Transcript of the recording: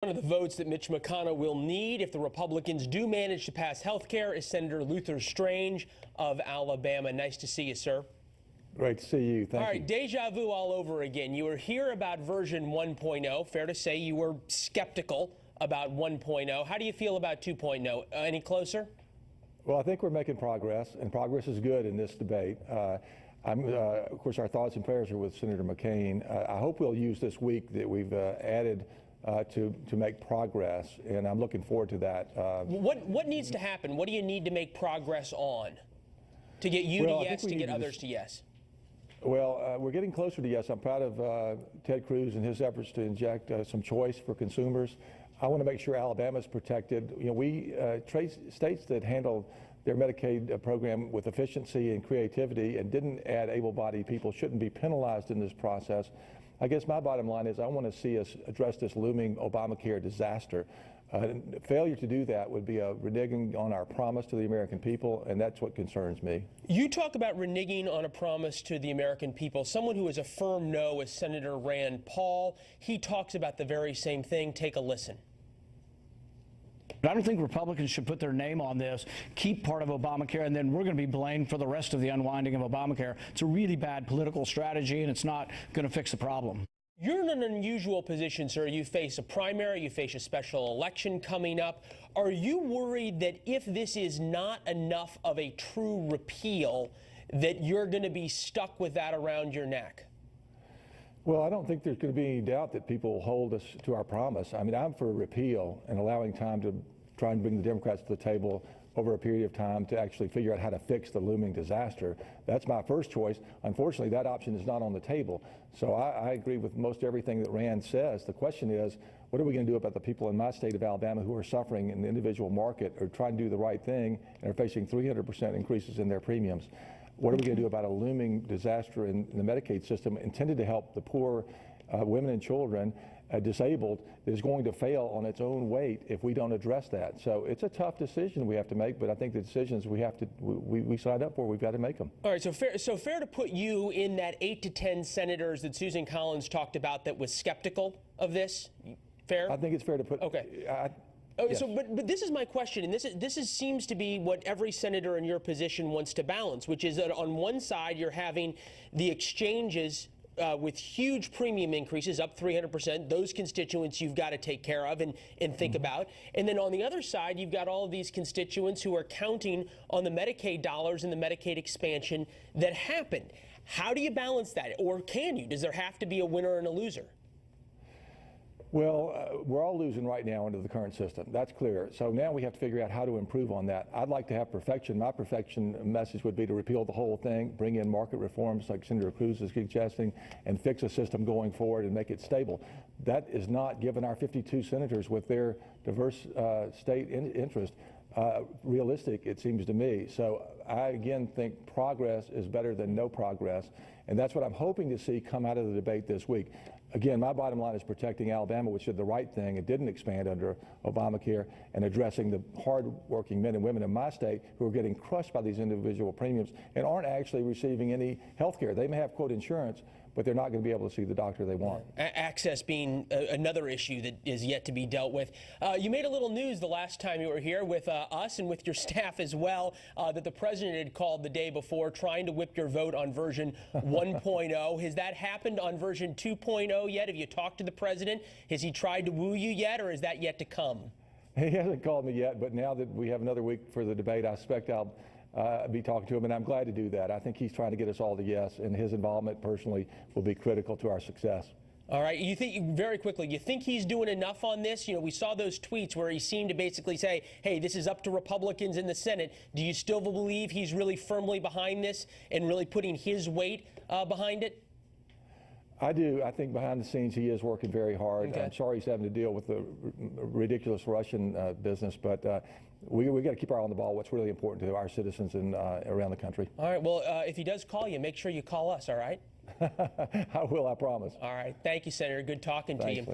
One of the votes that Mitch McConnell will need if the Republicans do manage to pass health care is Senator Luther Strange of Alabama. Nice to see you, sir. Great to see you. Thank you. All right, deja vu all over again. You were here about version 1.0. Fair to say you were skeptical about 1.0. How do you feel about 2.0? Any closer? Well, I think we're making progress, and progress is good in this debate. Of course, our thoughts and prayers are with Senator McCain. I hope we'll use this week that we've added to make progress, and I'm looking forward to that. What needs to happen? What do you need to make progress on to get you to yes, to get others to yes? Well, we're getting closer to yes. I'm proud of Ted Cruz and his efforts to inject some choice for consumers. I want to make sure Alabama's protected. You know, states that handle their Medicaid program with efficiency and creativity and didn't add able-bodied people shouldn't be penalized in this process. I guess my bottom line is I want to see us address this looming Obamacare disaster. Failure to do that would be a reneging on our promise to the American people, and that's what concerns me. You talk about reneging on a promise to the American people. Someone who is a firm no is Senator Rand Paul. He talks about the very same thing. Take a listen. I don't think Republicans should put their name on this, keep part of Obamacare, and then we're going to be blamed for the rest of the unwinding of Obamacare. It's a really bad political strategy, and it's not going to fix the problem. You're in an unusual position, sir. You face a primary, you face a special election coming up. Are you worried that if this is not enough of a true repeal, that you're going to be stuck with that around your neck? Well, I don't think there's going to be any doubt that people will hold us to our promise. I mean, I'm for a repeal and allowing time to try and bring the Democrats to the table over a period of time to actually figure out how to fix the looming disaster. That's my first choice. Unfortunately, that option is not on the table. So I agree with most everything that Rand says. The question is, what are we going to do about the people in my state of Alabama who are suffering in the individual market or trying to do the right thing and are facing 300% increases in their premiums? What are we going to do about a looming disaster in the Medicaid system intended to help the poor, women and children, disabled, that is going to fail on its own weight if we don't address that? So it's a tough decision we have to make, but I think the decisions we signed up for, we've got to make them. All right, so fair to put you in that 8 to 10 senators that Susan Collins talked about that was skeptical of this? Fair? I think it's fair to put. Okay. Yes. So, but this is my question, and this seems to be what every senator in your position wants to balance, which is that on one side you're having the exchanges with huge premium increases, up 300%. Those constituents you've got to take care of and think about. And then on the other side, you've got all of these constituents who are counting on the Medicaid dollars and the Medicaid expansion that happened. How do you balance that? Or can you? Does there have to be a winner and a loser? Well, we're all losing right now under the current system. That's clear. So now we have to figure out how to improve on that. I'd like to have perfection. My perfection message would be to repeal the whole thing, bring in market reforms like Senator Cruz is suggesting, and fix a system going forward and make it stable. That is not, given our 52 senators with their diverse state interest, realistic, it seems to me. So I, again, think progress is better than no progress, and that's what I'm hoping to see come out of the debate this week. Again, my bottom line is protecting Alabama, which did the right thing. It didn't expand under Obamacare, and addressing the hard-working men and women in my state who are getting crushed by these individual premiums and aren't actually receiving any health care. They may have, quote, insurance, but they're not going to be able to see the doctor they want. Access being another issue that is yet to be dealt with. You made a little news the last time you were here with us and with your staff as well, that the president had called the day before trying to whip your vote on version 1.0. Has that happened on version 2.0 yet? Have you talked to the president? Has he tried to woo you yet, or is that yet to come? He hasn't called me yet, but now that we have another week for the debate, I expect I'll be talking to him, and I'm glad to do that. I think he's trying to get us all to yes, and his involvement personally will be critical to our success. All right. You think, very quickly, you think he's doing enough on this? You know, we saw those tweets where he seemed to basically say, hey, this is up to Republicans in the Senate. Do you still believe he's really firmly behind this and really putting his weight behind it? I do. I think behind the scenes he is working very hard. Okay. I'm sorry he's having to deal with the ridiculous Russian business, but we got to keep our eye on the ball. What's really important to our citizens in around the country. All right. Well, if he does call you, make sure you call us. All right. I will. I promise. All right. Thank you, Senator. Good talking to you.